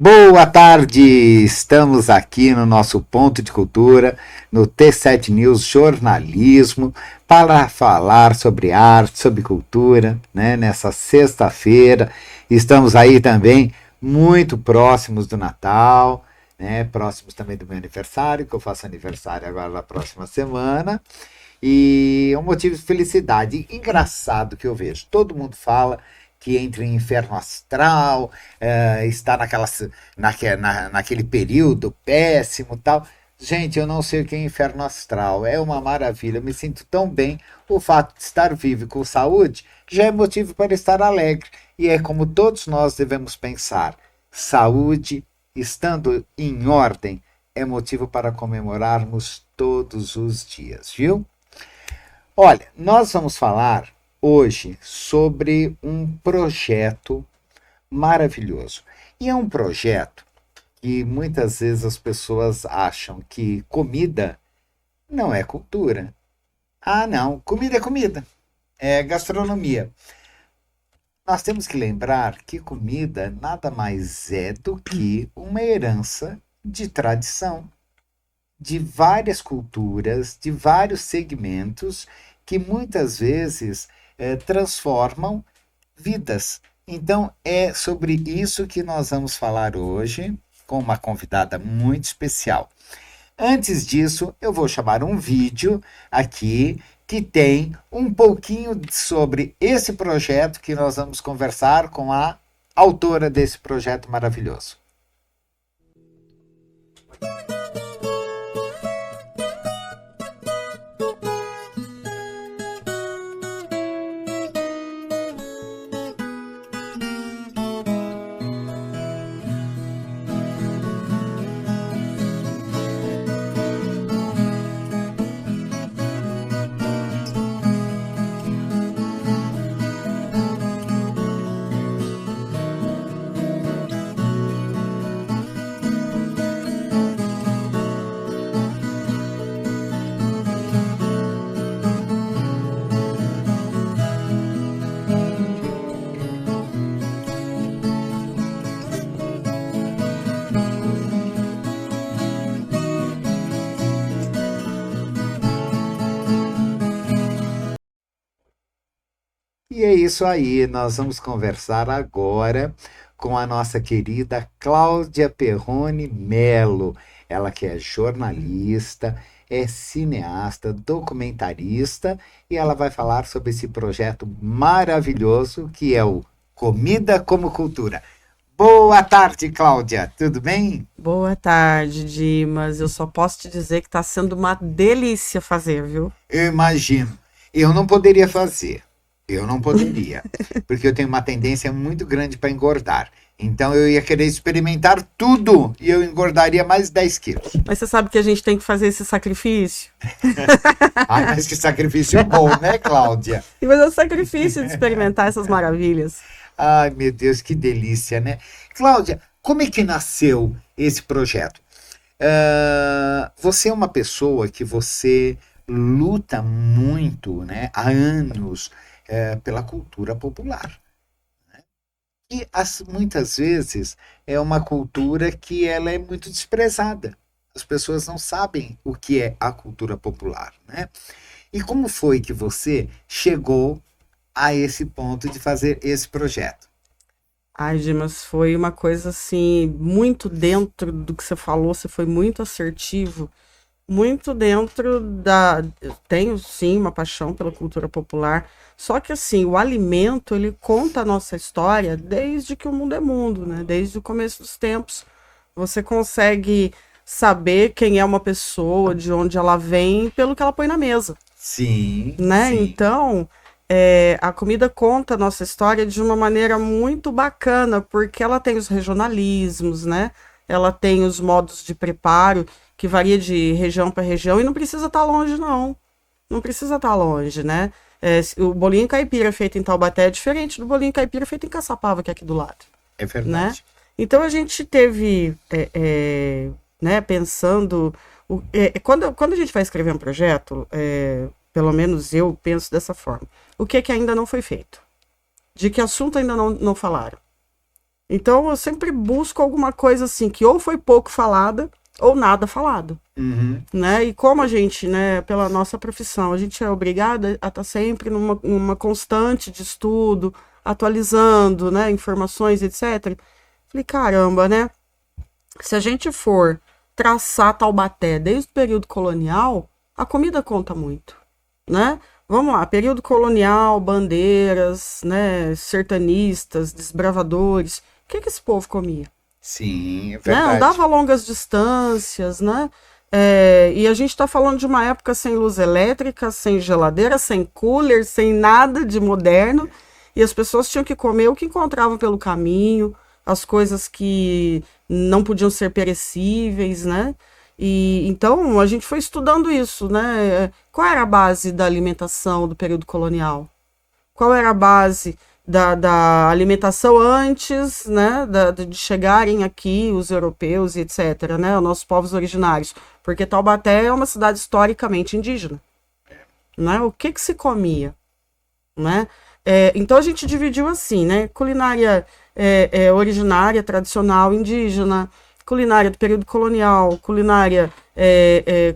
Boa tarde! Estamos aqui no nosso Ponto de Cultura, no T7 News Jornalismo, para falar sobre arte, sobre cultura, né? Nessa sexta-feira. Estamos aí também muito próximos do Natal, né? Próximos também do meu aniversário, que eu faço aniversário agora na próxima semana. E é um motivo de felicidade. Engraçado que eu vejo. Todo mundo fala que entra em inferno astral, está naquele período péssimo e tal. Gente, eu não sei o que é inferno astral. É uma maravilha. Eu me sinto tão bem. O fato de estar vivo e com saúde já é motivo para estar alegre. E é como todos nós devemos pensar. Saúde, estando em ordem, é motivo para comemorarmos todos os dias, viu? Olha, nós vamos falar hoje sobre um projeto maravilhoso. E é um projeto que muitas vezes as pessoas acham que comida não é cultura. Ah, não, comida é comida, é gastronomia. Nós temos que lembrar que comida nada mais é do que uma herança de tradição, de várias culturas, de vários segmentos que muitas vezes transformam vidas. Então é sobre isso que nós vamos falar hoje com uma convidada muito especial. Antes disso, eu vou chamar um vídeo aqui que tem um pouquinho sobre esse projeto que nós vamos conversar com a autora desse projeto maravilhoso. E é isso aí, nós vamos conversar agora com a nossa querida Cláudia Perrone Melo. Ela que é jornalista, é cineasta, documentarista e ela vai falar sobre esse projeto maravilhoso que é o Comida como Cultura. Boa tarde, Cláudia, tudo bem? Boa tarde, Dimas. Eu só posso te dizer que está sendo uma delícia fazer, viu? Eu imagino. Eu não poderia fazer. Eu não poderia, porque eu tenho uma tendência muito grande para engordar. Então eu ia querer experimentar tudo e eu engordaria mais 10 quilos. Mas você sabe que a gente tem que fazer esse sacrifício? Ai, mas que sacrifício bom, né, Cláudia? E fazer o sacrifício de experimentar essas maravilhas. Ai, meu Deus, que delícia, né? Cláudia, como é que nasceu esse projeto? Você é uma pessoa que você luta muito, né, há anos, pela cultura popular. Né? E muitas vezes é uma cultura que ela é muito desprezada. As pessoas não sabem o que é a cultura popular. Né? E como foi que você chegou a esse ponto de fazer esse projeto? Ai, Dimas, foi uma coisa assim, muito dentro do que você falou, você foi muito assertivo. Muito dentro da... Eu tenho, sim, uma paixão pela cultura popular. Só que, assim, o alimento, ele conta a nossa história desde que o mundo é mundo, né? Desde o começo dos tempos. Você consegue saber quem é uma pessoa, de onde ela vem, pelo que ela põe na mesa, Sim, né? sim. Então, a comida conta a nossa história de uma maneira muito bacana, porque ela tem os regionalismos, né? Ela tem os modos de preparo, que varia de região para região, e não precisa estar longe, não. Não precisa estar longe, né? O bolinho caipira feito em Taubaté é diferente do bolinho caipira feito em Caçapava, que é aqui do lado, É né? verdade. Então a gente teve, né, pensando... quando a gente vai escrever um projeto, pelo menos eu penso dessa forma. O que é que ainda não foi feito? De que assunto ainda não falaram? Então eu sempre busco alguma coisa assim que ou foi pouco falada ou nada falado, né? E como a gente, né, pela nossa profissão, a gente é obrigada a estar sempre numa constante de estudo, atualizando, né, informações, etc. Falei, caramba, né? Se a gente for traçar Taubaté desde o período colonial, a comida conta muito, né? Vamos lá, período colonial, bandeiras, né, sertanistas, desbravadores. O que esse povo comia? Sim, é Né? verdade. Andava a longas distâncias, né? E a gente está falando de uma época sem luz elétrica, sem geladeira, sem cooler, sem nada de moderno. E as pessoas tinham que comer o que encontravam pelo caminho, as coisas que não podiam ser perecíveis, né? E então a gente foi estudando isso, né? Qual era a base da alimentação do período colonial? Qual era a base da alimentação antes, né, de chegarem aqui os europeus e etc., né, os nossos povos originários? Porque Taubaté é uma cidade historicamente indígena, né? O que se comia, né? Então a gente dividiu assim, né? Culinária originária, tradicional, indígena, culinária do período colonial, culinária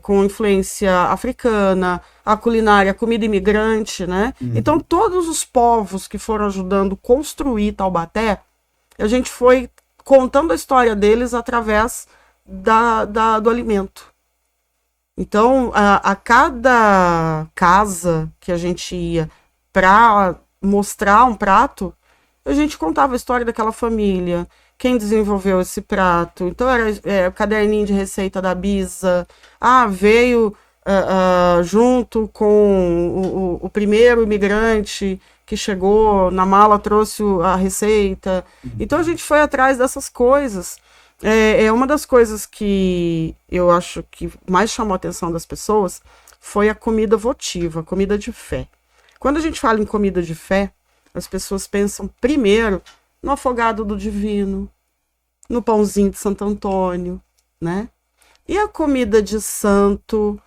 com influência africana, a culinária, a comida imigrante, né? Então todos os povos que foram ajudando a construir Taubaté, a gente foi contando a história deles através do alimento. Então, a cada casa que a gente ia para mostrar um prato, a gente contava a história daquela família, quem desenvolveu esse prato. Então, era o caderninho de receita da Bisa. Veio junto com o primeiro imigrante que chegou, na mala trouxe a receita. Então, a gente foi atrás dessas coisas. Uma das coisas que eu acho que mais chamou a atenção das pessoas foi a comida votiva, a comida de fé. Quando a gente fala em comida de fé, as pessoas pensam primeiro no afogado do divino, no pãozinho de Santo Antônio, né? E a comida de santo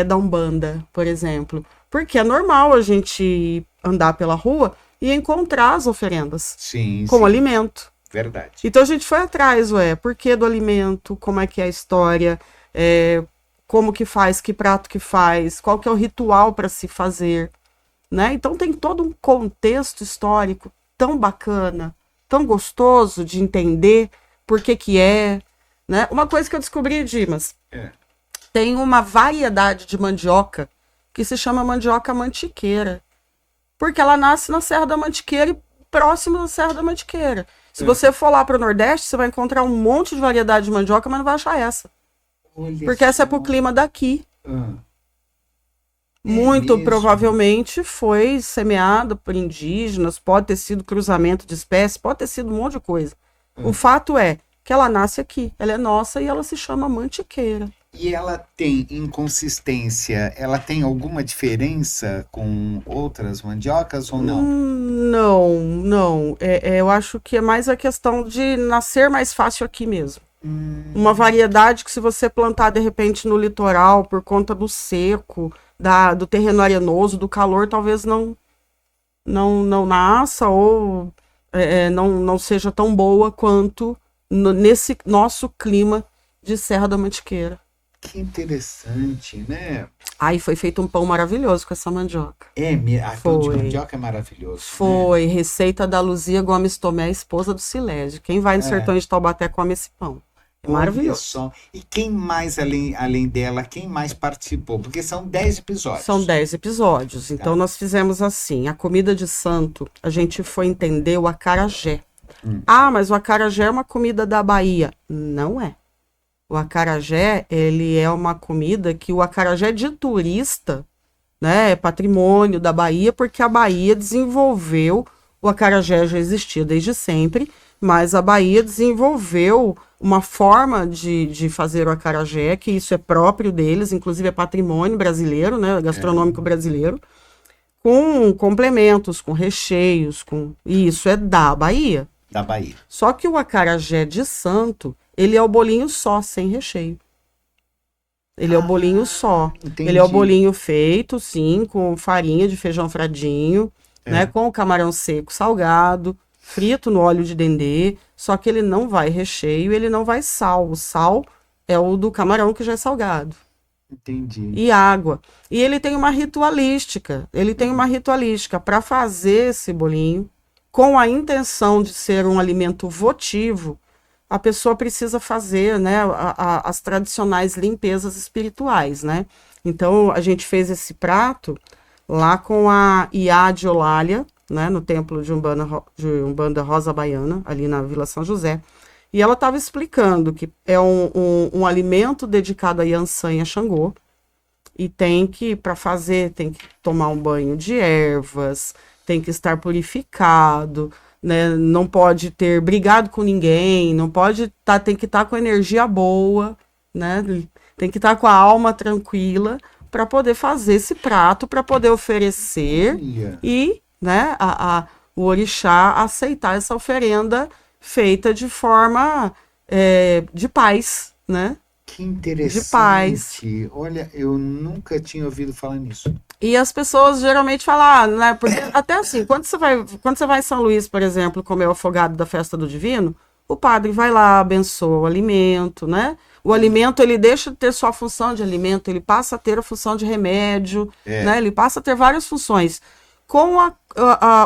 da Umbanda, por exemplo? Porque é normal a gente andar pela rua e encontrar as oferendas com alimento. Verdade. Então a gente foi atrás, por que do alimento, como é que é a história, como que faz, que prato que faz, qual que é o ritual para se fazer, né? Então tem todo um contexto histórico tão bacana, tão gostoso de entender por que é, né? Uma coisa que eu descobri, Dimas, tem uma variedade de mandioca que se chama mandioca mantiqueira, porque ela nasce na Serra da Mantiqueira e próximo da Serra da Mantiqueira. Se você for lá para o Nordeste, você vai encontrar um monte de variedade de mandioca, mas não vai achar essa. Porque essa é para o clima daqui. Muito provavelmente foi semeada por indígenas, pode ter sido cruzamento de espécies, pode ter sido um monte de coisa. O fato é que ela nasce aqui, ela é nossa e ela se chama mantiqueira. E ela tem inconsistência, ela tem alguma diferença com outras mandiocas ou não? Não. Eu acho que é mais a questão de nascer mais fácil aqui mesmo. Uma variedade que se você plantar de repente no litoral, por conta do seco, do terreno arenoso, do calor, talvez não nasça ou não seja tão boa quanto nesse nosso clima de Serra da Mantiqueira. Que interessante, né? Aí foi feito um pão maravilhoso com essa mandioca. Pão de mandioca é maravilhoso. Foi, né? Receita da Luzia Gomes Tomé, esposa do Silésio. Quem vai no sertão de Taubaté come esse pão. É maravilhoso. Só. E quem mais, além dela, quem mais participou? Porque são 10 episódios. São 10 episódios. Então nós fizemos assim, a comida de santo, a gente foi entender o acarajé. Mas o acarajé é uma comida da Bahia. Não é. O acarajé, ele é uma comida que o acarajé de turista, né, é patrimônio da Bahia, porque a Bahia desenvolveu, o acarajé já existia desde sempre, mas a Bahia desenvolveu uma forma de fazer o acarajé, que isso é próprio deles, inclusive é patrimônio brasileiro, né, gastronômico brasileiro, com complementos, com recheios, e isso é da Bahia. Da Bahia. Só que o acarajé de santo, ele é o bolinho só, sem recheio. Ele é o bolinho só. Entendi. Ele é o bolinho feito, sim, com farinha de feijão fradinho, né, com o camarão seco salgado, frito no óleo de dendê, só que ele não vai recheio, ele não vai sal. O sal é o do camarão que já é salgado. Entendi. E água. E ele tem uma ritualística. Ele tem uma ritualística para fazer esse bolinho, com a intenção de ser um alimento votivo. A pessoa precisa fazer, né, as tradicionais limpezas espirituais, né? Então, a gente fez esse prato lá com a Iá de Olália, né, no templo de Umbanda Rosa Baiana, ali na Vila São José. E ela estava explicando que é um alimento dedicado a Yansan e a Xangô, e para fazer, tem que tomar um banho de ervas, tem que estar purificado, né? Não pode ter brigado com ninguém, não pode tem que estar com energia boa, né? Tem que estar com a alma tranquila para poder fazer esse prato, para poder oferecer e, né, o orixá aceitar essa oferenda feita de forma de paz, né? Que interessante. De paz. Olha, eu nunca tinha ouvido falar nisso. E as pessoas geralmente falam, né? Porque até assim, quando você vai em São Luís, por exemplo, comer o afogado da festa do Divino, o padre vai lá, abençoa o alimento, né? O alimento, ele deixa de ter só a função de alimento, ele passa a ter a função de remédio, né? Ele passa a ter várias funções. Com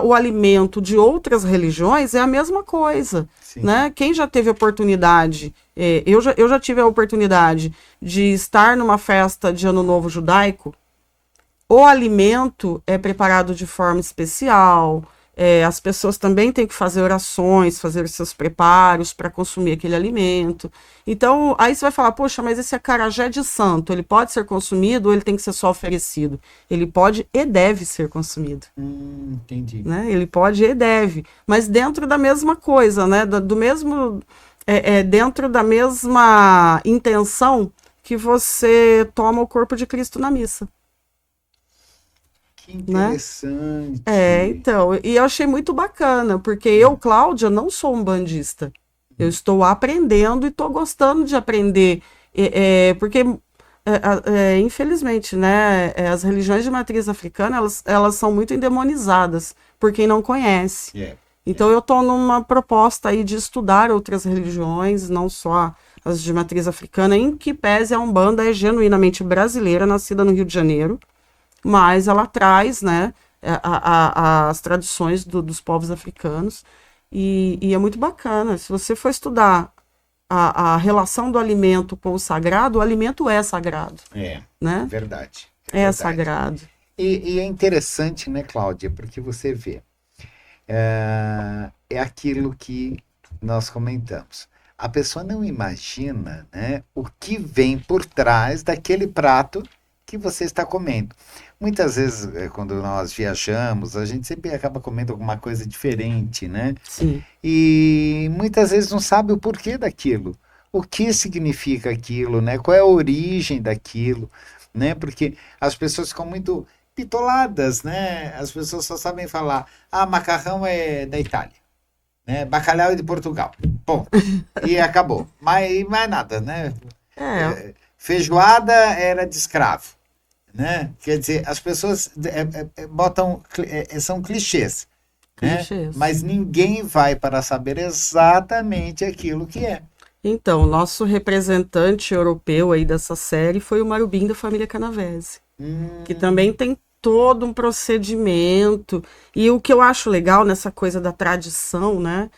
o alimento de outras religiões é a mesma coisa, né? Quem já teve oportunidade, eu já tive a oportunidade de estar numa festa de Ano Novo judaico. O alimento é preparado de forma especial, as pessoas também têm que fazer orações, fazer seus preparos para consumir aquele alimento. Então, aí você vai falar, poxa, mas esse acarajé de santo, ele pode ser consumido ou ele tem que ser só oferecido? Ele pode e deve ser consumido. Entendi. Né? Ele pode e deve, mas dentro da mesma coisa, né? Do mesmo, dentro da mesma intenção que você toma o corpo de Cristo na missa. Que interessante. Né? Então, e eu achei muito bacana, porque eu, Cláudia, não sou umbandista. Eu estou aprendendo e estou gostando de aprender, porque, infelizmente, né, as religiões de matriz africana, elas são muito endemonizadas por quem não conhece. Então, eu estou numa proposta aí de estudar outras religiões, não só as de matriz africana, em que pese a Umbanda é genuinamente brasileira, nascida no Rio de Janeiro, mas ela traz, né, as tradições dos povos africanos, e é muito bacana. Se você for estudar a relação do alimento com o sagrado é sagrado. Né? Verdade. É sagrado. E é interessante, né, Cláudia, porque você vê, é aquilo que nós comentamos. A pessoa não imagina, né, o que vem por trás daquele prato que você está comendo. Muitas vezes, quando nós viajamos, a gente sempre acaba comendo alguma coisa diferente, né? Sim. E muitas vezes não sabe o porquê daquilo. O que significa aquilo, né? Qual é a origem daquilo, né? Porque as pessoas ficam muito pitoladas, né? As pessoas só sabem falar, macarrão é da Itália, né? Bacalhau é de Portugal. Bom, e acabou. Mas mais nada, né? Feijoada era de escravo, né? Quer dizer, as pessoas botam, são clichês, né? Mas ninguém vai para saber exatamente aquilo que é. Então, nosso representante europeu aí dessa série foi o Marubim da família Canavese, que também tem todo um procedimento. E o que eu acho legal nessa coisa da tradição, né?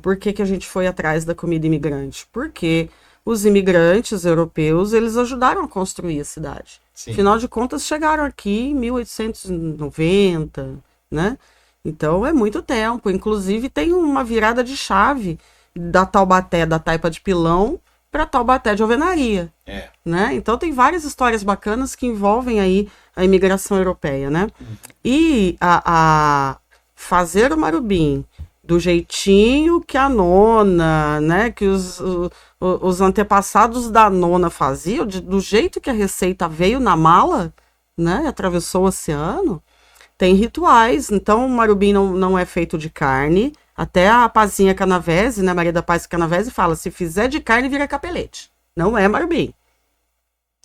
Por que a gente foi atrás da comida imigrante? Porque os imigrantes europeus, eles ajudaram a construir a cidade. Sim. Afinal de contas, chegaram aqui em 1890, né? Então, é muito tempo. Inclusive, tem uma virada de chave da Taubaté, da Taipa de Pilão, para Taubaté de Alvenaria. Né? Então, tem várias histórias bacanas que envolvem aí a imigração europeia, né? E fazer o marubim do jeitinho que a nona, né, que os antepassados da nona faziam, do jeito que a receita veio na mala, né, atravessou o oceano, tem rituais. Então, o marubim não é feito de carne. Até a Pazinha Canavese, né, Maria da Paz Canavese fala, se fizer de carne, vira capelete. Não é marubim.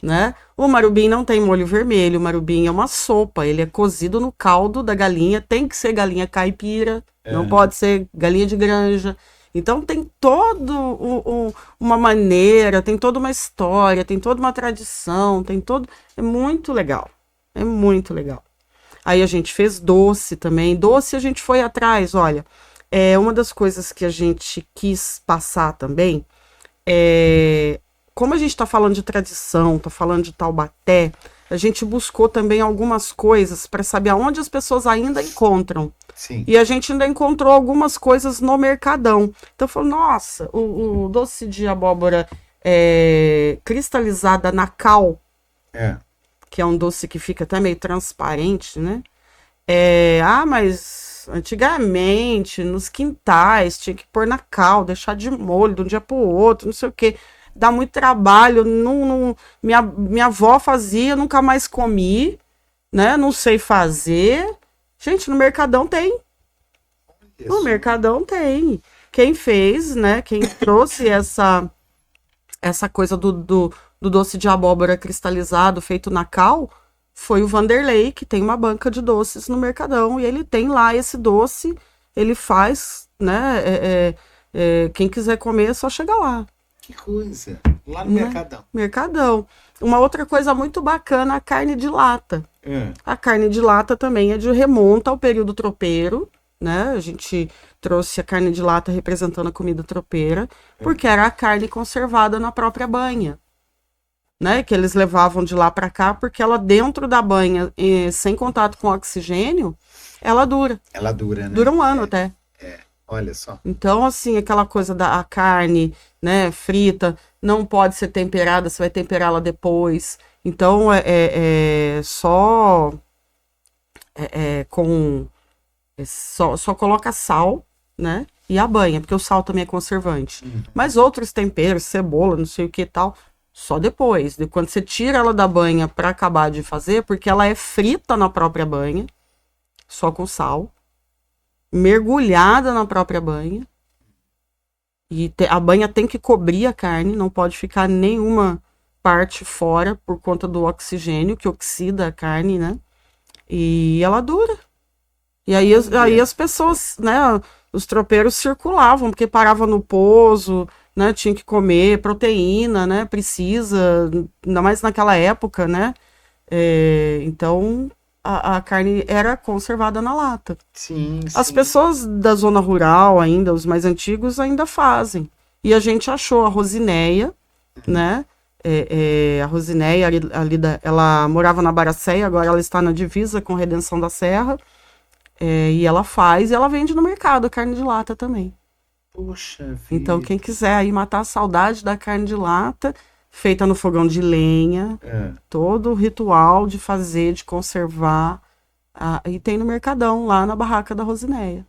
Né? O marubim não tem molho vermelho, o marubim é uma sopa, ele é cozido no caldo da galinha, tem que ser galinha caipira, não pode ser galinha de granja. Então tem todo uma maneira, tem toda uma história, tem toda uma tradição, tem todo... É muito legal, é muito legal. Aí a gente fez doce também. Doce a gente foi atrás, olha. Uma das coisas que a gente quis passar também como a gente está falando de tradição, está falando de Taubaté, a gente buscou também algumas coisas para saber aonde as pessoas ainda encontram. Sim. E a gente ainda encontrou algumas coisas no Mercadão. Então falou, nossa, o doce de abóbora cristalizada na cal, que é um doce que fica até meio transparente, né? Mas antigamente, nos quintais, tinha que pôr na cal, deixar de molho de um dia para o outro, não sei o quê. Dá muito trabalho, minha avó fazia, nunca mais comi, né? Não sei fazer. Gente, no Mercadão tem. Isso. No Mercadão tem. Quem fez, né? Quem trouxe essa coisa do doce de abóbora cristalizado feito na cal foi o Vanderlei, que tem uma banca de doces no Mercadão, e ele tem lá esse doce, ele faz, né? Quem quiser comer é só chegar lá. Que coisa! Lá no Mercadão. Mercadão. Uma outra coisa muito bacana, a carne de lata. A carne de lata também remonta ao período tropeiro, né? A gente trouxe a carne de lata representando a comida tropeira, porque era a carne conservada na própria banha, né? Que eles levavam de lá para cá, porque ela dentro da banha, sem contato com oxigênio, ela dura. Ela dura, né? Dura um ano até. Olha só. Então, assim, aquela coisa da carne, né, frita, não pode ser temperada, você vai temperá-la depois. Então, só coloca sal, né, e a banha, porque o sal também é conservante. Mas outros temperos, cebola, não sei o que e tal, só depois. Quando você tira ela da banha para acabar de fazer, porque ela é frita na própria banha, só com sal, mergulhada na própria banha, e a banha tem que cobrir a carne, não pode ficar nenhuma parte fora por conta do oxigênio que oxida a carne, né? E ela dura. E aí as pessoas, né, os tropeiros circulavam, porque parava no pouso, né, tinha que comer proteína, né, precisa, ainda mais naquela época, né? Então a carne era conservada na lata. Sim. As pessoas da zona rural ainda, os mais antigos, ainda fazem. E a gente achou a Rosineia, né? A Rosineia, ela morava na Baracéia, agora ela está na divisa com Redenção da Serra. E ela faz e ela vende no mercado a carne de lata também. Poxa vida. Então, quem quiser aí matar a saudade da carne de lata, feita no fogão de lenha, todo o ritual de fazer, de conservar, e tem no Mercadão, lá na barraca da Rosineia.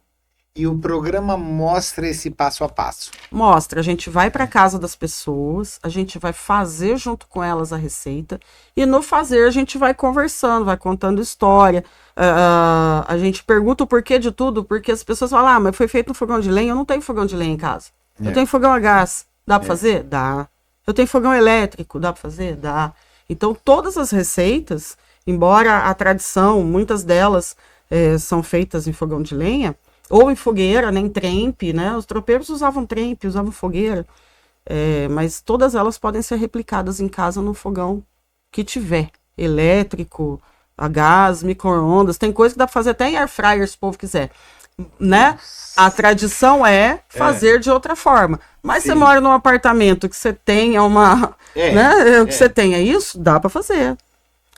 E o programa mostra esse passo a passo? Mostra, a gente vai para casa das pessoas, a gente vai fazer junto com elas a receita, e no fazer a gente vai conversando, vai contando história, a gente pergunta o porquê de tudo, porque as pessoas falam, mas foi feito no fogão de lenha, eu não tenho fogão de lenha em casa, eu tenho fogão a gás, dá para fazer? Dá. Eu tenho fogão elétrico, dá para fazer? Dá. Então, todas as receitas, embora a tradição, muitas delas são feitas em fogão de lenha, ou em fogueira, né, em trempe, né? Os tropeiros usavam trempe, usavam fogueira, mas todas elas podem ser replicadas em casa no fogão que tiver, elétrico, a gás, micro-ondas, tem coisa que dá para fazer até em air fryer, se o povo quiser, né? A tradição é fazer de outra forma. Mas você mora num apartamento que você tenha né? O que você tem é isso, dá para fazer.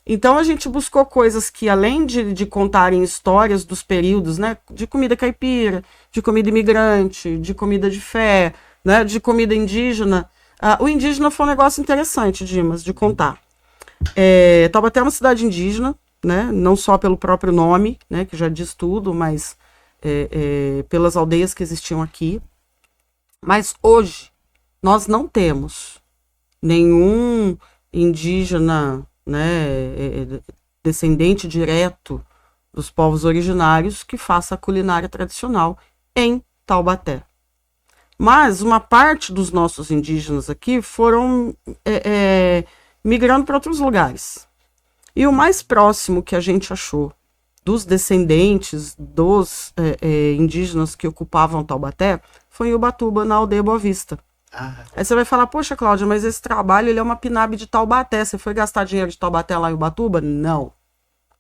Então a gente buscou coisas que, além de contarem histórias dos períodos, né? De comida caipira, de comida imigrante, de comida de fé, né? De comida indígena. O indígena foi um negócio interessante, Dimas, de contar. Taubaté é uma cidade indígena, né? Não só pelo próprio nome, né? Que já diz tudo, mas pelas aldeias que existiam aqui. Mas hoje nós não temos nenhum indígena, né, descendente direto dos povos originários que faça a culinária tradicional em Taubaté. Mas uma parte dos nossos indígenas aqui foram migrando para outros lugares. E o mais próximo que a gente achou dos descendentes dos indígenas que ocupavam Taubaté foi em Ubatuba, na aldeia Boa Vista. Aí você vai falar, poxa, Cláudia, mas esse trabalho ele é uma PNAB de Taubaté, você foi gastar dinheiro de Taubaté lá em Ubatuba? Não.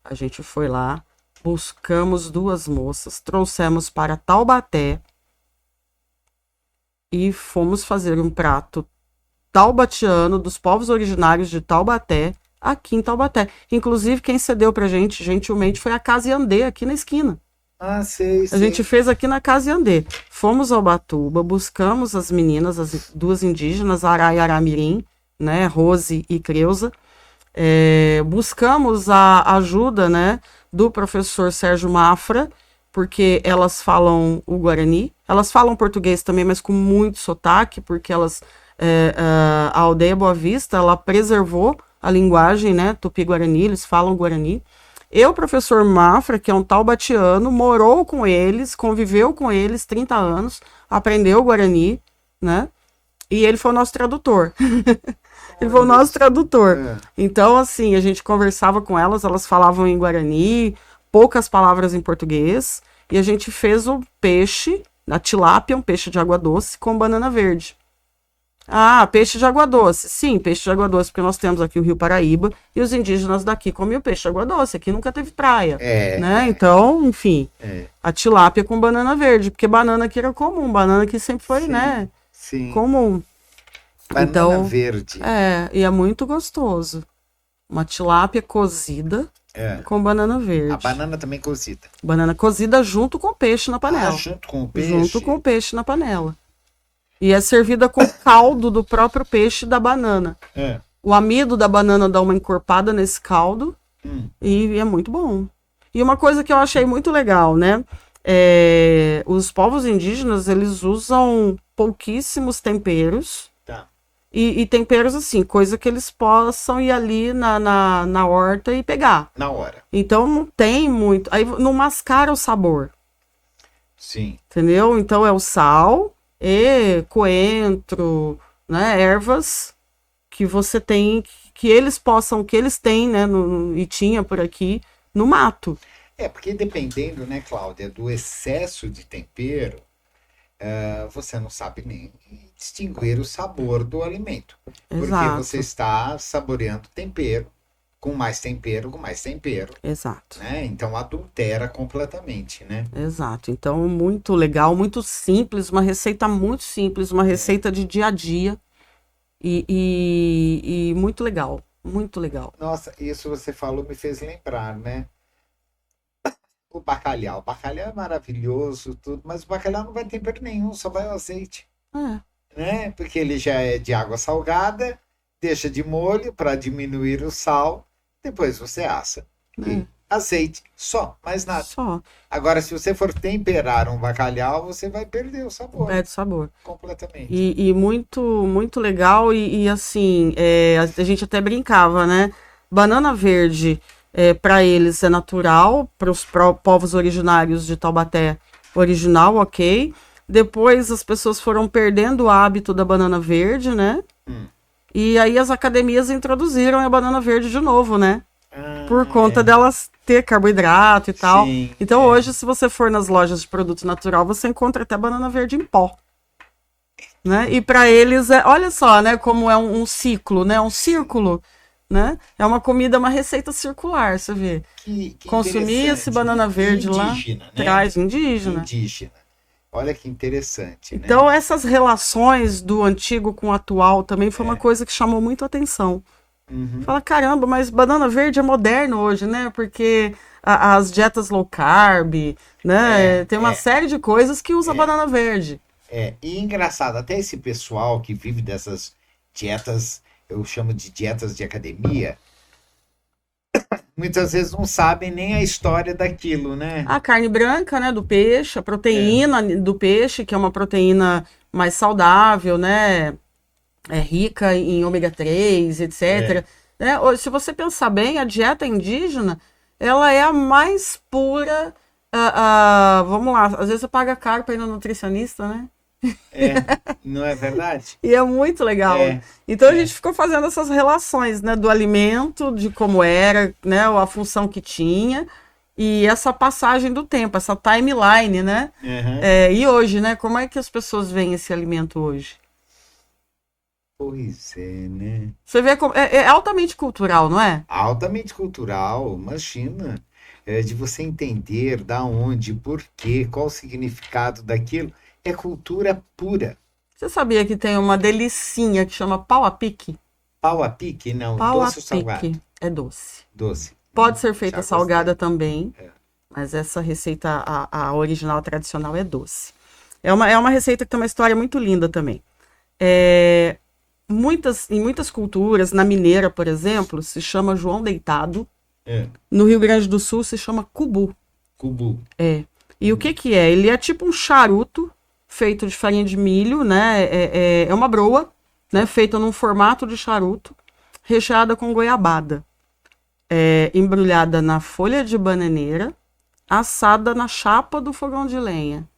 A gente foi lá, buscamos 2 moças, trouxemos para Taubaté e fomos fazer um prato taubatiano dos povos originários de Taubaté, aqui em Taubaté. Inclusive, quem cedeu pra gente, gentilmente, foi a Casa Yandê, aqui na esquina. Sei. A gente fez aqui na Casa Yandê. Fomos ao Ubatuba, buscamos as meninas, as 2 indígenas, Ará e Aramirim, né, Rose e Creuza. Buscamos a ajuda, né, do professor Sérgio Mafra, porque elas falam o Guarani. Elas falam português também, mas com muito sotaque, porque elas... a aldeia Boa Vista, ela preservou a linguagem, né, Tupi-Guarani, eles falam Guarani. O professor Mafra, que é um taubatiano, morou com eles, conviveu com eles 30 anos, aprendeu Guarani, né, e ele foi o nosso tradutor. Ele foi o nosso tradutor. Então, assim, a gente conversava com elas, elas falavam em Guarani, poucas palavras em português, e a gente fez o peixe, a tilápia, um peixe de água doce, com banana verde. Peixe de água doce. Sim, peixe de água doce, porque nós temos aqui o Rio Paraíba e os indígenas daqui comem o peixe de água doce. Aqui nunca teve praia, né? Então, enfim, a tilápia com banana verde, porque banana aqui era comum, banana aqui sempre foi, né? Sim. Comum. Banana verde. E é muito gostoso. Uma tilápia cozida com banana verde. A banana também cozida. Banana cozida junto com o peixe na panela. Junto com o peixe? Junto com o peixe na panela. E é servida com caldo do próprio peixe da banana. O amido da banana dá uma encorpada nesse caldo e é muito bom. E uma coisa que eu achei muito legal, né? Os povos indígenas, eles usam pouquíssimos temperos. E temperos assim, coisa que eles possam ir ali na horta e pegar. Na hora. Então não tem muito... Aí não mascara o sabor. Sim. Entendeu? Então é o sal... e coentro, né, ervas que você tem, que eles têm, né, e tinha por aqui, no mato. Porque dependendo, né, Cláudia, do excesso de tempero, você não sabe nem distinguir o sabor do alimento. Exato. Porque você está saboreando tempero, com mais tempero, com mais tempero. Exato. Né? Então adultera completamente, né? Exato. Então, muito legal, muito simples, uma receita muito simples, uma receita de dia a dia. E muito legal, muito legal. Nossa, isso você falou me fez lembrar, né? O bacalhau. O bacalhau é maravilhoso, tudo, mas o bacalhau não vai tempero nenhum, só vai o azeite. Né? Porque ele já é de água salgada, deixa de molho para diminuir o sal. Depois você assa. E azeite, só, mais nada. Só. Agora, se você for temperar um bacalhau, você vai perder o sabor. Perde o sabor. Completamente. E muito, muito legal. E assim, a gente até brincava, né? Banana verde, para eles é natural, para os povos originários de Taubaté, original, ok. Depois as pessoas foram perdendo o hábito da banana verde, né? E aí as academias introduziram a banana verde de novo, né? Por conta delas ter carboidrato e tal. Sim, então hoje, se você for nas lojas de produto natural, você encontra até banana verde em pó. Né? E para eles, olha só, né? Como é um ciclo, né? Um círculo, né? É uma comida, uma receita circular, você vê. Que consumir esse banana verde indígena, lá, né? traz indígena. Olha que interessante. Então, né? essas relações do antigo com o atual também foi uma coisa que chamou muito a atenção. Fala, caramba, mas banana verde é moderno hoje, né? Porque as dietas low carb, né? Tem uma série de coisas que usa banana verde. E engraçado, até esse pessoal que vive dessas dietas, eu chamo de dietas de academia, muitas vezes não sabem nem a história daquilo, né? A carne branca, né, do peixe, a proteína do peixe, que é uma proteína mais saudável, né? É rica em ômega 3, etc. Se você pensar bem, a dieta indígena, ela é a mais pura. Vamos lá, às vezes você paga caro para ir no nutricionista, né? Não é verdade? E é muito legal. Então a gente ficou fazendo essas relações, né, do alimento, de como era, né, a função que tinha, E essa passagem do tempo, essa timeline, né? Uhum. E hoje, né? Como é que as pessoas veem esse alimento hoje? Pois é, né? Você vê como é altamente cultural, não é? Altamente cultural, imagina. De você entender da onde, por quê, qual o significado daquilo. É cultura pura. Você sabia que tem uma delicinha que chama pau a pique? Pau a pique, não, Pau a doce ou salgado? pique é doce. Doce. Pode ser feita Já salgada gostei. também, É. mas essa receita, a original, a tradicional, é doce. É uma receita que tem uma história muito linda também. É, em muitas culturas, na mineira, por exemplo, se chama João Deitado. É. No Rio Grande do Sul se chama cubu. Cubu. E o que que é? Ele é tipo um charuto feito de farinha de milho, né? É uma broa, né? Feita num formato de charuto, recheada com goiabada. Embrulhada na folha de bananeira, assada na chapa do fogão de lenha.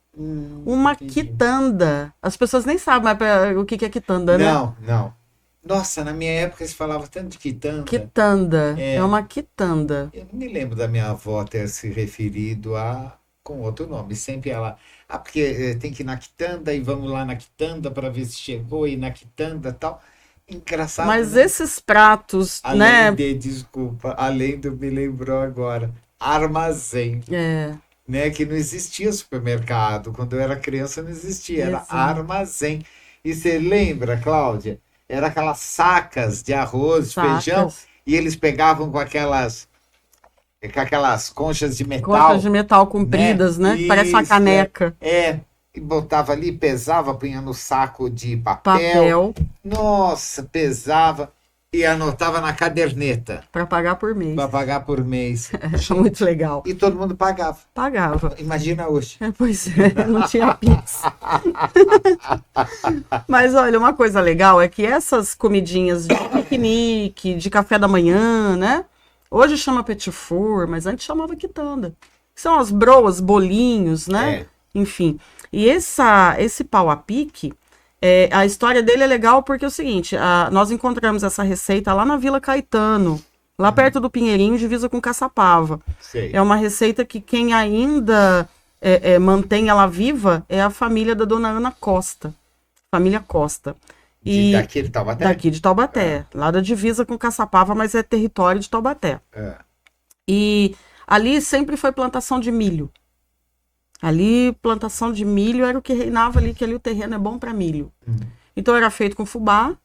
Uma Entendi. quitanda. As pessoas nem sabem mais o que que é quitanda, né? Não, não. Nossa, na minha época se falava tanto de quitanda. Quitanda. É É, uma quitanda. eu não me lembro da minha avó ter se referido a com outro nome. Sempre ela. Ah, porque tem que ir na quitanda e vamos lá na quitanda para ver se chegou e na quitanda e tal. Engraçado, Mas né? esses pratos, Além né? de, desculpa, além do, me lembrou agora, armazém, É, né? Que não existia supermercado. Quando eu era criança não existia, era exato. armazém. E você lembra, Cláudia? Era aquelas sacas de arroz, de feijão, Sacas. e eles pegavam com aquelas conchas de Conchas de metal, metal né? compridas, né? Que parece uma Isso, caneca. e botava ali, pesava, punha no saco de papel. Papel Nossa, pesava e anotava na caderneta para pagar por mês. para pagar por mês. É muito Gente, legal. e todo mundo pagava. Pagava. Imagina hoje. Pois é, não tinha Pix. Mas olha, uma coisa legal é que essas comidinhas de piquenique, de café da manhã, né? Hoje chama petit four, mas antes chamava quitanda. São as broas, bolinhos, né? É. Enfim. E esse pau a pique, a história dele é legal porque é o seguinte, nós encontramos essa receita lá na Vila Caetano, lá perto do Pinheirinho, divisa com Caçapava. Sei. É uma receita que quem ainda mantém ela viva é a família da dona Ana Costa. Família Costa. E Daqui de Taubaté? daqui de Taubaté, lá da divisa com Caçapava, mas é território de Taubaté. É. E ali sempre foi plantação de milho. Ali, plantação de milho era o que reinava ali, que ali o terreno é bom para milho. Então era feito com fubá,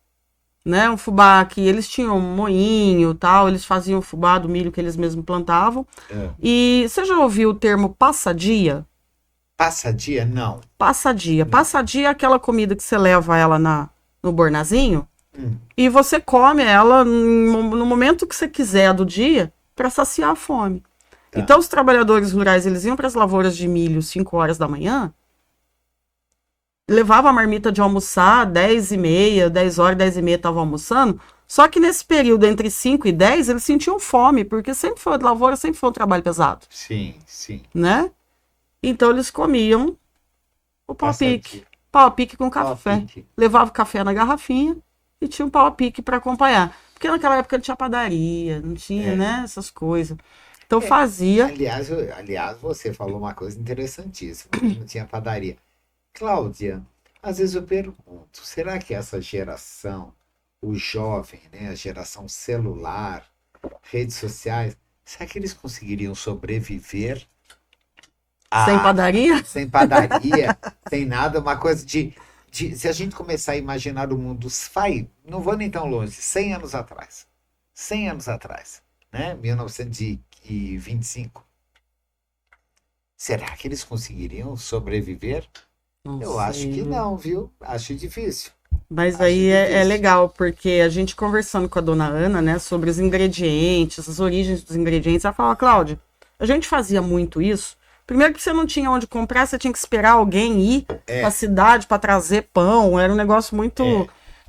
né? Um fubá que eles tinham um moinho, tal, eles faziam o fubá do milho que eles mesmos plantavam. É. E você já ouviu o termo passadia? Passadia? Não. Passadia. Passadia é aquela comida que você leva ela no bornazinho Hum. e você come ela no momento que você quiser do dia para saciar a fome. Tá. Então os trabalhadores rurais, eles iam para as lavouras de milho 5 horas da manhã, levava a marmita de almoçar 10h30, 10 horas, 10h30 estavam almoçando, só que nesse período entre 5 e 10 eles sentiam fome, porque sempre foi lavoura, sempre foi um trabalho pesado, Sim, sim. né? Então eles comiam o pau-a-pique. Passadia. Pau-a-pique com café. Pau-a-pique. Levava o café na garrafinha e tinha um pau-a-pique para acompanhar. Porque naquela época não tinha padaria, não tinha, né, essas coisas. Então fazia. Aliás, você falou uma coisa interessantíssima, que não tinha padaria. Cláudia, às vezes eu pergunto, será que essa geração, o jovem, né, a geração celular, redes sociais, será que eles conseguiriam sobreviver Sem padaria? sem padaria, sem nada, uma coisa se a gente começar a imaginar o mundo, não vou nem tão longe, 100 anos atrás, 100 anos atrás, né, 1925, será que eles conseguiriam sobreviver? Não Eu acho sei, que viu? não, viu? Acho difícil. Mas Acho aí é difícil. legal, porque a gente conversando com a dona Ana, né, sobre os ingredientes, as origens dos ingredientes, ela fala, Cláudia, a gente fazia muito isso. Primeiro que você não tinha onde comprar, você tinha que esperar alguém ir pra cidade para trazer pão, era um negócio muito,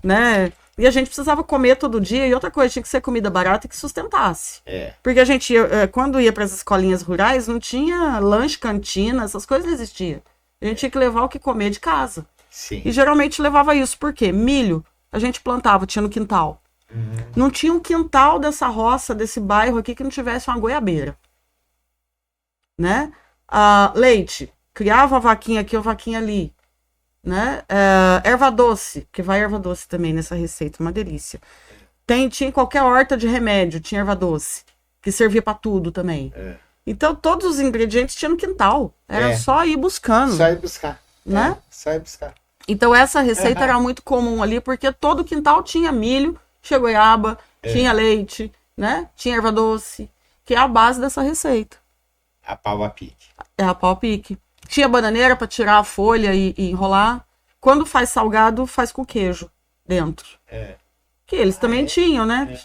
né? E a gente precisava comer todo dia, e outra coisa, tinha que ser comida barata e que sustentasse. Porque a gente, quando ia para as escolinhas rurais, não tinha lanche, cantina, essas coisas não existiam. A gente tinha que levar o que comer de casa. Sim. E geralmente levava isso, por quê? Milho, a gente plantava, tinha no quintal. Não tinha um quintal dessa roça, desse bairro aqui, que não tivesse uma goiabeira. né? Leite, criava a vaquinha aqui, a vaquinha ali, né? Erva doce, que vai erva doce também nessa receita, uma delícia. Tinha qualquer horta de remédio, tinha erva doce, que servia para tudo também. Então, todos os ingredientes tinham no quintal. Era só ir buscando. Só ir buscar. Né? Só ir buscar. Então, essa receita era muito comum ali, porque todo quintal tinha milho, tinha goiaba, tinha leite, né? Tinha erva doce, que é a base dessa receita. A pau a pique. É a pau a pique. Tinha bananeira para tirar a folha e enrolar. Quando faz salgado, faz com queijo dentro. Que eles também tinham, né?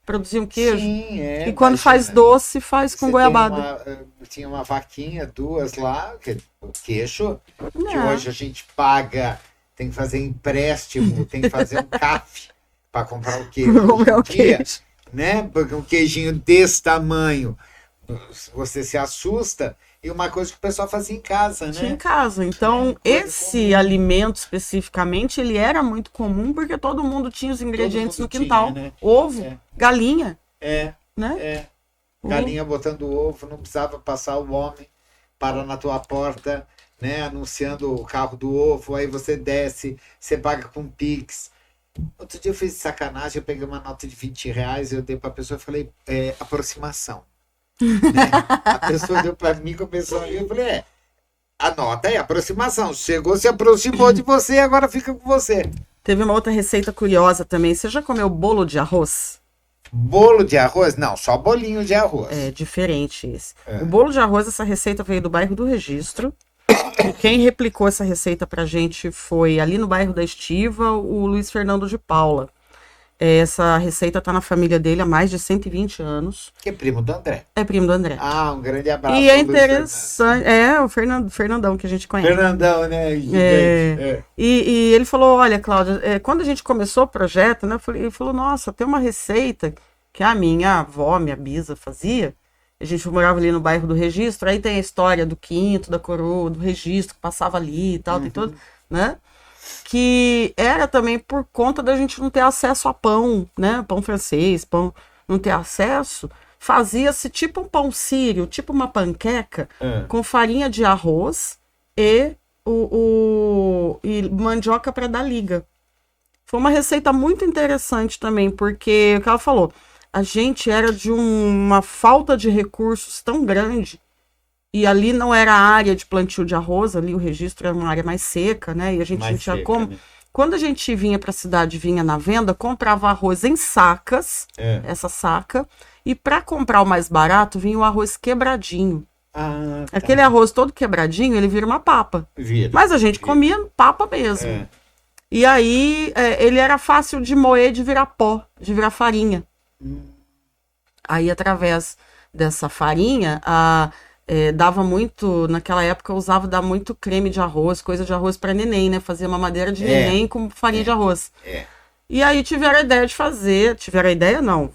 Produziam queijo. Sim, e quando faz doce, faz com goiabada. Tinha uma vaquinha, 2 lá, o queijo, que hoje a gente paga, tem que fazer empréstimo, tem que fazer um CAF para comprar o queijo. Comprar o queijo. Né? Porque um queijinho desse tamanho, você se assusta. E uma coisa que o pessoal fazia em casa, né? Tinha em casa. Então, esse alimento especificamente, ele era muito comum porque todo mundo tinha os ingredientes no quintal. Tinha, né? Ovo, galinha. Né? Galinha botando ovo, não precisava passar o homem para na tua porta, né? Anunciando o carro do ovo, aí você desce, você paga com Pix. Outro dia eu fiz sacanagem, eu peguei uma nota de R$20, eu dei para a pessoa e falei, aproximação. Né? A pessoa deu para mim, começou a rir, eu falei, a nota é aproximação, chegou, se aproximou de você, agora fica com você. Teve uma outra receita curiosa também, você já comeu bolo de arroz? Bolo de arroz? Não, só bolinho de arroz. É diferente esse. O bolo de arroz, essa receita veio do bairro do Registro, e quem replicou essa receita pra gente foi ali no bairro da Estiva, o Luiz Fernando de Paula. Essa receita tá na família dele há mais de 120 anos. Que é primo do André. É primo do André. Um grande abraço. E é interessante. O Fernandão que a gente conhece. Fernandão, né? E ele falou, olha, Cláudia, quando a gente começou o projeto, né? Ele falou, nossa, tem uma receita que a minha avó, minha bisa fazia. A gente morava ali no bairro do Registro, aí tem a história do quinto, da coroa, do registro que passava ali e tal, tem todo, né? Que era também por conta da gente não ter acesso a pão, né? Pão francês, pão, não ter acesso. Fazia-se tipo um pão sírio, tipo uma panqueca, com farinha de arroz e e mandioca para dar liga. Foi uma receita muito interessante também, porque o que ela falou, a gente era de uma falta de recursos tão grande. E ali não era a área de plantio de arroz, ali o Registro era uma área mais seca, né? E a gente não tinha como. Né? Quando a gente vinha para a cidade, vinha na venda, comprava arroz em sacas, essa saca, e para comprar o mais barato, vinha o arroz quebradinho. Tá. Aquele arroz todo quebradinho, ele vira uma papa. Mas a gente comia papa mesmo. E aí, ele era fácil de moer, de virar pó, de virar farinha. Aí, através dessa farinha, dava muito, naquela época usava dar muito creme de arroz, coisa de arroz para neném, né? Fazia mamadeira de neném com farinha de arroz. E aí tiveram a ideia de fazer,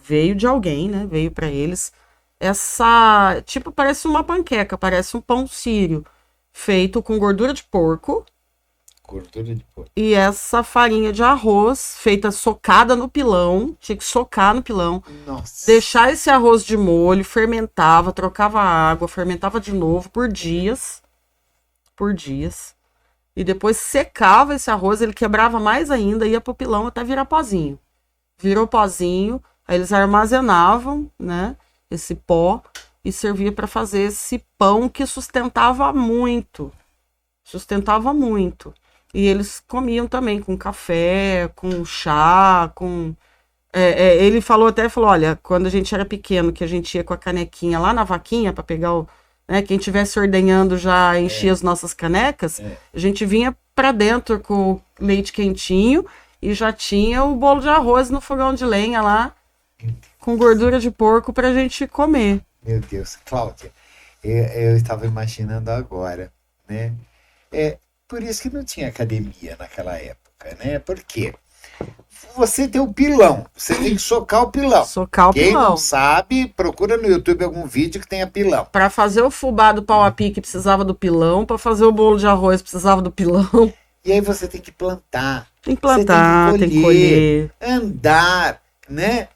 veio de alguém, né? Veio para eles essa, tipo, parece uma panqueca, parece um pão sírio, feito com gordura de porco. E essa farinha de arroz feita socada no pilão, tinha que socar no pilão, deixar esse arroz de molho, fermentava, trocava água, fermentava de novo por dias, e depois secava esse arroz, ele quebrava mais ainda, ia pro pilão até virar pozinho. Virou pozinho, aí eles armazenavam, né, esse pó e servia para fazer esse pão que sustentava muito. E eles comiam também com café, com chá, com... ele falou, olha, quando a gente era pequeno, que a gente ia com a canequinha lá na vaquinha para pegar o... Né, quem estivesse ordenhando já enchia as nossas canecas, a gente vinha para dentro com o leite quentinho e já tinha o bolo de arroz no fogão de lenha lá, com gordura de porco pra gente comer. Meu Deus, Cláudia, eu estava imaginando agora, né? Por isso que não tinha academia naquela época, né? Por quê? Você tem o pilão, você tem que socar o pilão. Quem não sabe, procura no YouTube algum vídeo que tenha pilão. Para fazer o fubá do pau a pique precisava do pilão, para fazer o bolo de arroz precisava do pilão. E aí você tem que plantar. Tem que plantar, tem que colher. Andar, né?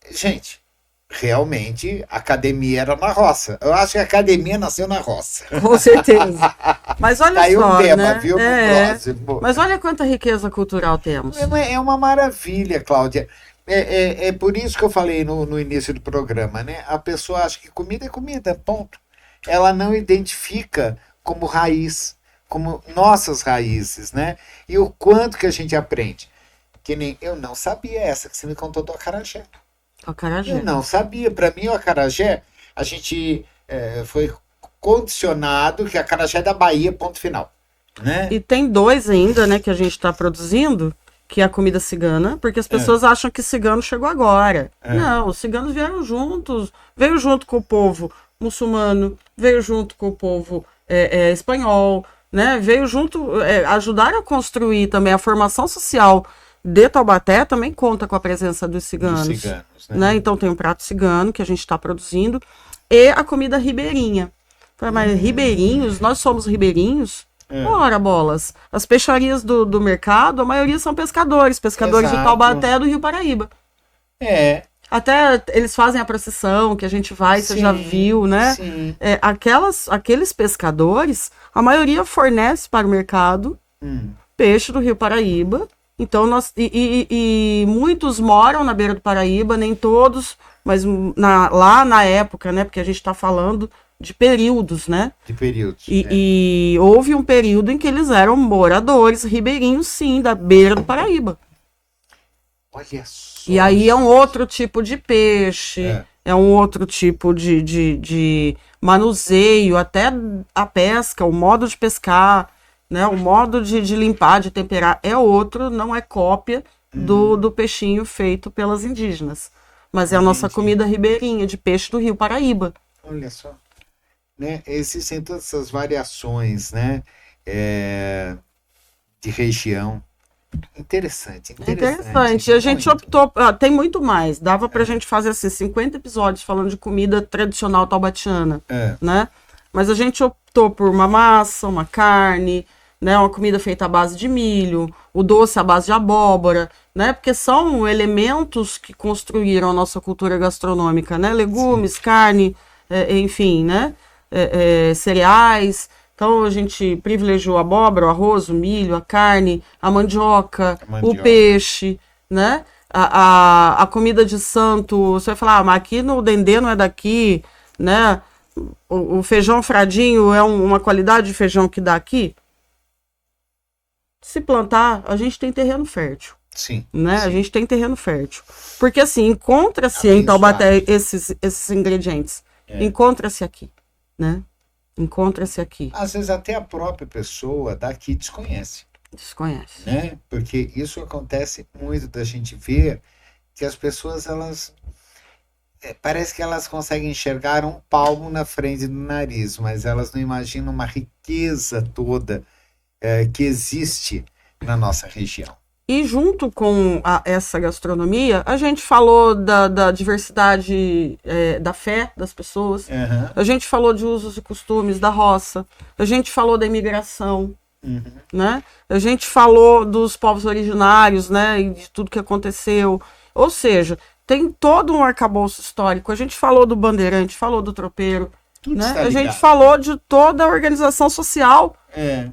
Gente, realmente a academia era na roça. Eu acho que a academia nasceu na roça. Com certeza. Mas olha Tá aí só, um tema, né? viu, pro próximo. Mas olha quanta riqueza cultural temos. É uma maravilha, Cláudia. É por isso que eu falei no início do programa, né? A pessoa acha que comida é comida, ponto. Ela não identifica como raiz, como nossas raízes, né? E o quanto que a gente aprende. Que nem eu não sabia essa que você me contou do acarajé. Acarajé. Eu não sabia. Para mim, o acarajé, a gente foi condicionado que acarajé é da Bahia, ponto final. Né? E tem dois ainda, né, que a gente está produzindo, que é a comida cigana, porque as pessoas acham que cigano chegou agora. Não, os ciganos vieram juntos, veio junto com o povo muçulmano, veio junto com o povo espanhol, né? Veio junto, ajudaram a construir também a formação social de Taubaté, também conta com a presença dos ciganos. Dos ciganos, né? Então tem um prato cigano que a gente está produzindo e a comida ribeirinha. Mas ribeirinhos, nós somos ribeirinhos? Ora, bolas. As peixarias do mercado, a maioria são pescadores de Taubaté e do Rio Paraíba. Até eles fazem a procissão, que a gente vai, você já viu, né? Sim. Aqueles pescadores, a maioria fornece para o mercado peixe do Rio Paraíba. Então, e muitos moram na beira do Paraíba, nem todos, mas lá na época, né? Porque a gente está falando de períodos, né? De períodos. E houve um período em que eles eram moradores ribeirinhos, sim, da beira do Paraíba. Olha só. E aí é um outro tipo de peixe, é um outro tipo de manuseio, até a pesca, o modo de pescar, né? O modo de limpar, de temperar é outro, não é cópia do peixinho feito pelas indígenas. Mas é a nossa comida ribeirinha, de peixe do Rio Paraíba. Olha só. Né? Existem todas essas variações, né? De região. Interessante. E a gente optou, tem muito mais, dava pra gente fazer assim 50 episódios falando de comida tradicional taubatiana, né? Mas a gente optou por uma massa, uma carne, né? Uma comida feita à base de milho, o doce à base de abóbora, né? Porque são elementos que construíram a nossa cultura gastronômica, né? Legumes, carne, enfim, né? Cereais. Então a gente privilegiou a abóbora, o arroz, o milho, a carne, a mandioca, o peixe, né? A comida de santo, você vai falar, mas aqui no Dendê não é daqui, né? O feijão fradinho é uma qualidade de feijão que dá aqui? Se plantar, a gente tem terreno fértil. Sim. Né? Sim. A gente tem terreno fértil. Porque assim, encontra-se em Taubaté esses ingredientes. Encontra-se aqui, né? Encontra-se aqui. Às vezes até a própria pessoa daqui desconhece. Desconhece. Né? Porque isso acontece muito da gente ver que as pessoas, elas... parece que elas conseguem enxergar um palmo na frente do nariz, mas elas não imaginam uma riqueza toda que existe na nossa região. E junto com essa gastronomia, a gente falou da diversidade da fé das pessoas, a gente falou de usos e costumes da roça, a gente falou da imigração, né? A gente falou dos povos originários, né? E de tudo que aconteceu. Ou seja, tem todo um arcabouço histórico. A gente falou do bandeirante, falou do tropeiro, né? A gente falou de toda a organização social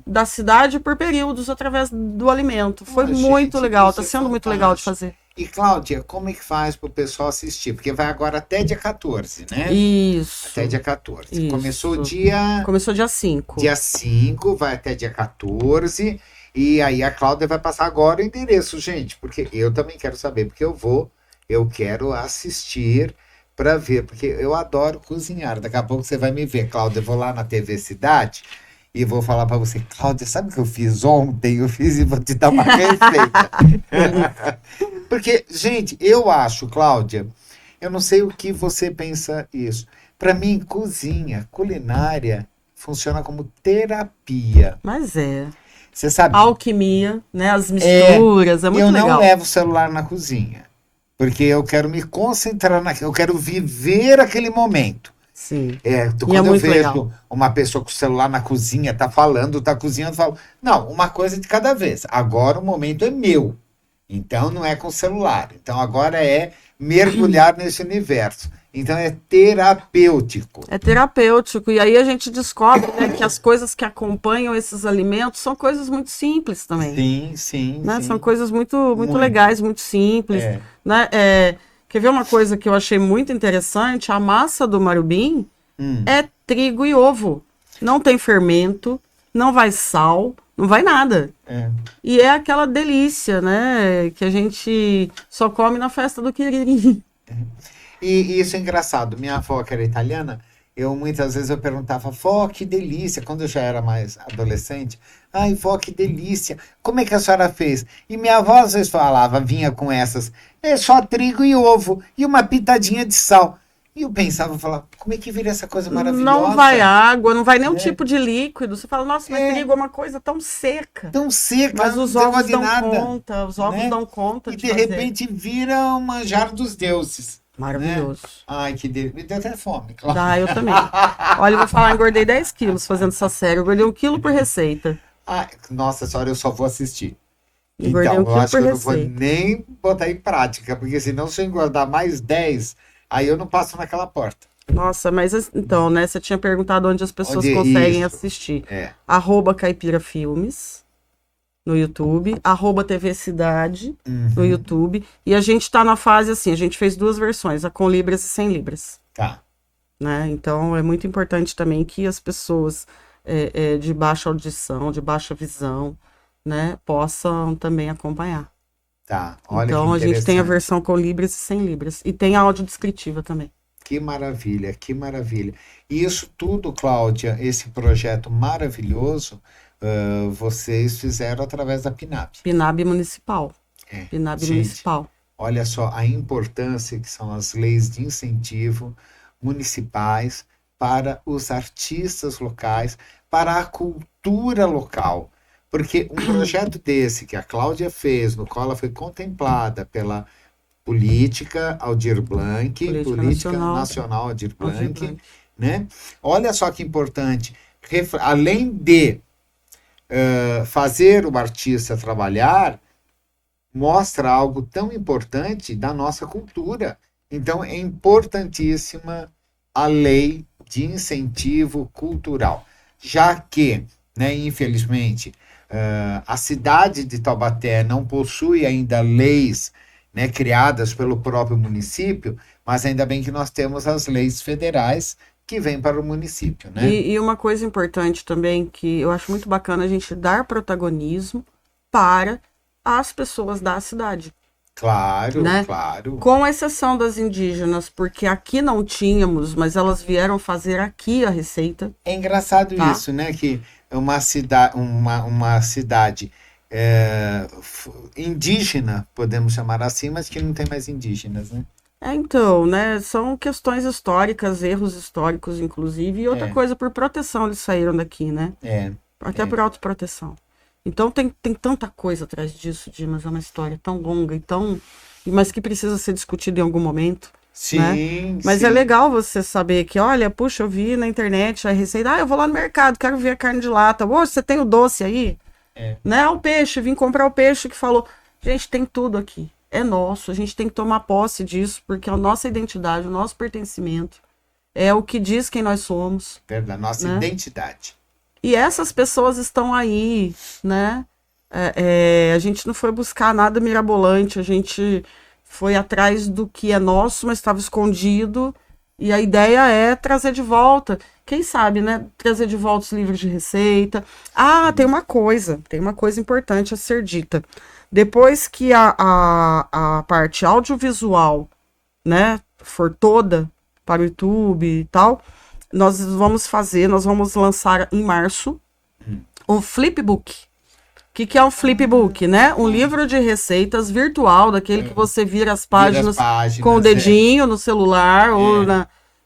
da cidade por períodos através do alimento. Foi muito legal, está sendo muito legal de fazer. E Cláudia, como é que faz para o pessoal assistir? Porque vai agora até dia 14, né? Isso. Até dia 14. Isso. Começou dia 5. Dia 5, vai até dia 14. E aí a Cláudia vai passar agora o endereço, gente. Porque eu também quero saber, porque eu quero assistir para ver, porque eu adoro cozinhar. Daqui a pouco você vai me ver, Cláudia. Eu vou lá na TV Cidade e vou falar para você, Cláudia, sabe o que eu fiz ontem? Eu fiz e vou te dar uma receita. Porque, gente, eu acho, Cláudia, eu não sei o que você pensa isso. Para mim, culinária, funciona como terapia. Mas Você sabe? A alquimia, né? As misturas, é muito legal. Eu não levo o celular na cozinha. Porque eu quero me concentrar naquilo, eu quero viver aquele momento. Sim. Quando eu vejo uma pessoa com o celular na cozinha, tá falando, tá cozinhando, eu falo, não, uma coisa de cada vez. Agora o momento é meu. Então não é com o celular. Então agora é mergulhar nesse universo. Então é terapêutico. É terapêutico. E aí a gente descobre, né, que as coisas que acompanham esses alimentos são coisas muito simples também. Sim, sim, Né? sim. São coisas muito legais, muito simples. É. Né? Quer ver uma coisa que eu achei muito interessante? A massa do marubim é trigo e ovo. Não tem fermento, não vai sal, não vai nada. E é aquela delícia, né? Que a gente só come na festa do quiririm. E isso é engraçado. Minha avó, que era italiana, muitas vezes eu perguntava, vó, que delícia, quando eu já era mais adolescente. Ai, vó, que delícia. Como é que a senhora fez? E minha avó às vezes falava, vinha com essas, é só trigo e ovo e uma pitadinha de sal. E eu pensava, falava, como é que vira essa coisa maravilhosa? Não vai água, não vai nenhum tipo de líquido. Você fala, nossa, mas trigo é uma coisa tão seca. Tão seca, mas os ovos dão conta, os ovos dão conta de fazer. E de repente vira um manjar dos deuses. Maravilhoso. Né? Ai, que delícia. Me deu até fome, claro. Dá, eu também. Olha, eu vou falar, engordei 10 quilos fazendo essa série. Eu engordei 1 quilo por receita. Ai, nossa senhora, eu só vou assistir. Engordei então, 1 quilo eu acho por que eu receita. não vou nem botar em prática, porque senão se eu engordar mais 10, aí eu não passo naquela porta. Nossa, mas então, né? Você tinha perguntado onde as pessoas conseguem assistir. @Caipira Filmes no YouTube, @TV Cidade no YouTube. E a gente tá na fase assim, a gente fez 2 versões, a com libras e sem libras. Tá. Né? Então é muito importante também que as pessoas de baixa audição, de baixa visão, né, possam também acompanhar. Tá, olha então a gente tem a versão com libras e sem libras. E tem a audiodescritiva também. Que maravilha, que maravilha. E isso tudo, Cláudia, esse projeto maravilhoso, vocês fizeram através da PNAB. PNAB Municipal. PNAB Municipal. Olha só a importância que são as leis de incentivo municipais para os artistas locais, para a cultura local. Porque um projeto desse que a Cláudia fez, no qual ela foi contemplada pela Política Aldir Blanc, Política Nacional Aldir Blanc, né? Olha só que importante, além de fazer o artista trabalhar, mostra algo tão importante da nossa cultura. Então é importantíssima a lei de incentivo cultural, já que, né, infelizmente, a cidade de Taubaté não possui ainda leis, né, criadas pelo próprio município, mas ainda bem que nós temos as leis federais que vêm para o município, né? E uma coisa importante também, que eu acho muito bacana a gente dar protagonismo para as pessoas da cidade. Claro, né? Claro. Com exceção das indígenas, porque aqui não tínhamos, mas elas vieram fazer aqui a receita. É engraçado isso, né? Que uma cidade indígena, podemos chamar assim, mas que não tem mais indígenas, né? Então, né? São questões históricas, erros históricos, inclusive, e outra coisa, por proteção eles saíram daqui, né? Até por autoproteção. Então tem tanta coisa atrás disso, Dimas, é uma história tão longa mas que precisa ser discutida em algum momento. Sim, né? Mas é legal você saber que, olha, puxa, eu vi na internet a receita, eu vou lá no mercado, quero ver a carne de lata. Ô, você tem o doce aí? Né? O peixe, vim comprar o peixe que falou. Gente, tem tudo aqui. É nosso, a gente tem que tomar posse disso, porque a nossa identidade, o nosso pertencimento, é o que diz quem nós somos. Da nossa identidade. E essas pessoas estão aí, né? A gente não foi buscar nada mirabolante, a gente foi atrás do que é nosso, mas estava escondido. E a ideia é trazer de volta. Quem sabe, né? Trazer de volta os livros de receita. Tem uma coisa importante a ser dita. Depois que a parte audiovisual, né, for toda para o YouTube e tal, nós vamos lançar em março um flipbook. O que é um flipbook, né? Um livro de receitas virtual, daquele que você vira as páginas com o dedinho no celular ou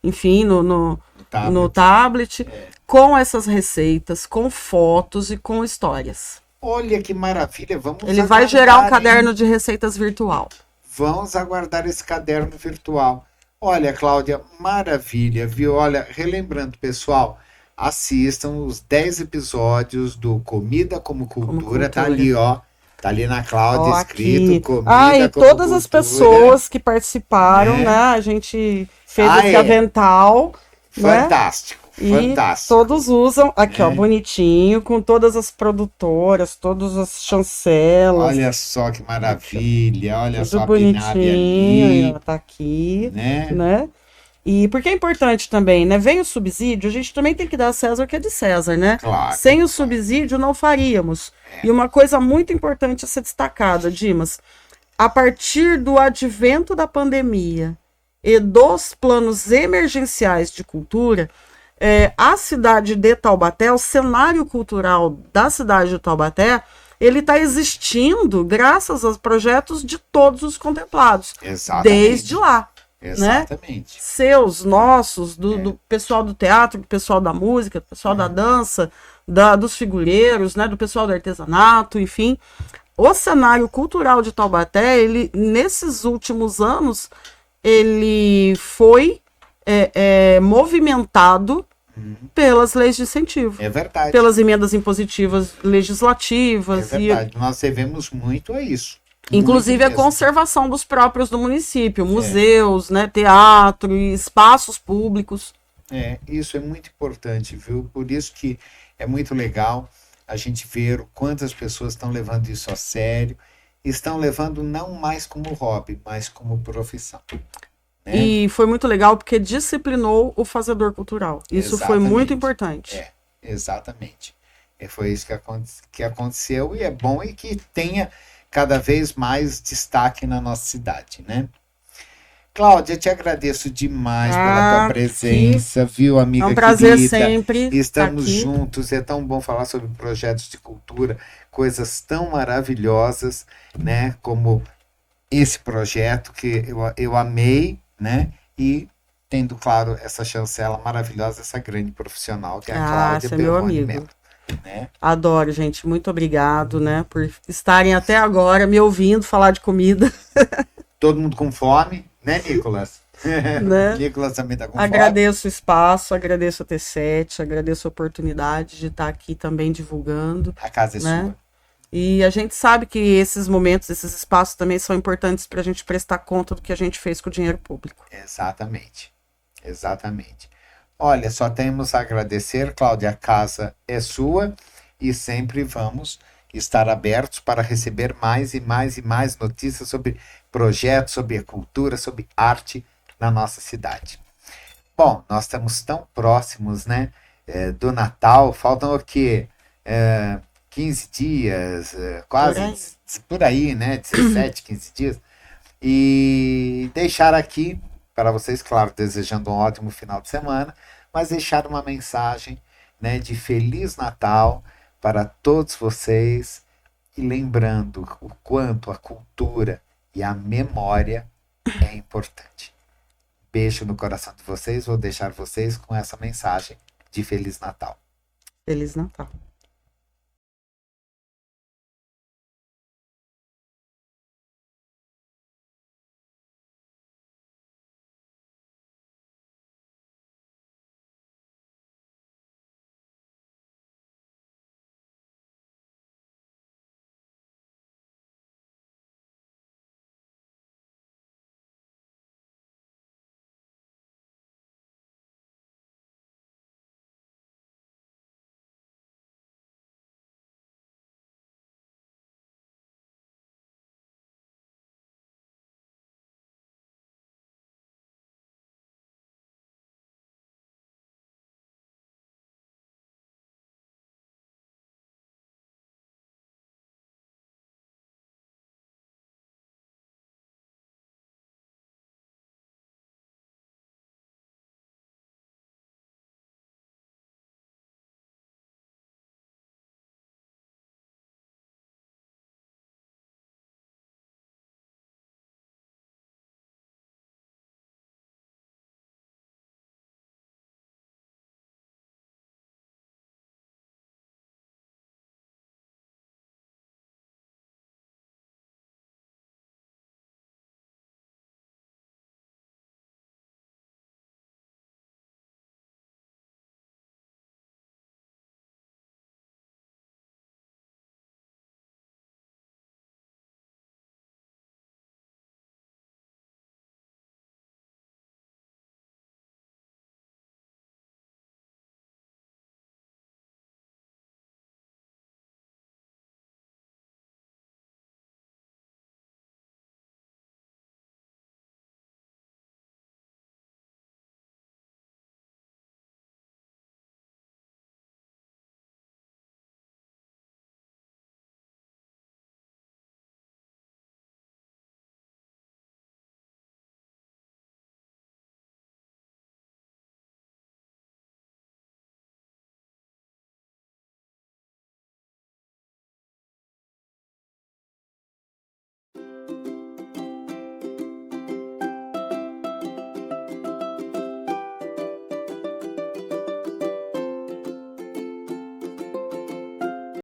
enfim, no tablet, com essas receitas, com fotos e com histórias. Olha que maravilha, Ele vai gerar um caderno de receitas virtual. Vamos aguardar esse caderno virtual. Olha, Cláudia, maravilha, viu? Olha, relembrando, pessoal, assistam os 10 episódios do Comida como Cultura, tá ali, ó, Tá ali na Cláudia Ó, escrito aqui. comida E como todas as cultura. pessoas que participaram, Né? né? A gente fez esse é. avental, né? Fantástico, E fantástico. todos usam, aqui ó, É. bonitinho, com todas as produtoras, todas as chancelas, Olha só que maravilha, olha tudo só a PNAB bonitinho, ó, ali, tá aqui, né? né? E porque é importante também, né? Vem o subsídio, a gente também tem que dar a César o que é de César, né? Claro. Sem o subsídio não faríamos. E uma coisa muito importante a ser destacada, Dimas, a partir do advento da pandemia e dos planos emergenciais de cultura, a cidade de Taubaté, o cenário cultural da cidade de Taubaté, ele está existindo graças aos projetos de todos os contemplados. Exatamente. Desde lá. Exatamente. Né? Seus, nossos, do pessoal do teatro, do pessoal da música, do pessoal da dança, dos figureiros, né? Do pessoal do artesanato, enfim. O cenário cultural de Taubaté, ele, nesses últimos anos, ele foi movimentado pelas leis de incentivo. É verdade. Pelas emendas impositivas legislativas. É verdade. Nós devemos muito a isso. Inclusive a conservação dos próprios do município, museus, né, teatro, espaços públicos. Isso é muito importante, viu? Por isso que é muito legal a gente ver o quanto as pessoas estão levando isso a sério, estão levando não mais como hobby, mas como profissão. Né? E foi muito legal porque disciplinou o fazedor cultural. Isso foi muito importante. Exatamente. Foi isso que aconteceu e é bom e que tenha cada vez mais destaque na nossa cidade, né? Cláudia, te agradeço demais pela tua presença, viu, amiga querida? É um prazer querida. Sempre. Estamos juntos, é tão bom falar sobre projetos de cultura, coisas tão maravilhosas, né? Como esse projeto que eu amei, né? E tendo, claro, essa chancela maravilhosa, essa grande profissional que é a Cláudia Belvani Melo. Né? Adoro, gente. Muito obrigado, né, por estarem até agora me ouvindo falar de comida. Todo mundo com fome, né, Nicolas? Né? Nicolas também está com fome. Agradeço o espaço, agradeço a T7, agradeço a oportunidade de estar aqui também divulgando. A casa é sua. E a gente sabe que esses momentos, esses espaços também são importantes para a gente prestar conta do que a gente fez com o dinheiro público. Exatamente. Exatamente. Olha, só temos a agradecer, Cláudia, a casa é sua e sempre vamos estar abertos para receber mais e mais e mais notícias sobre projetos, sobre a cultura, sobre arte na nossa cidade. Bom, nós estamos tão próximos, né, do Natal, faltam o quê? 15 dias, quase por aí, né, 17, 15 dias, e deixar aqui para vocês, claro, desejando um ótimo final de semana, mas deixar uma mensagem, né, de Feliz Natal para todos vocês e lembrando o quanto a cultura e a memória é importante. Beijo no coração de vocês, vou deixar vocês com essa mensagem de Feliz Natal. Feliz Natal.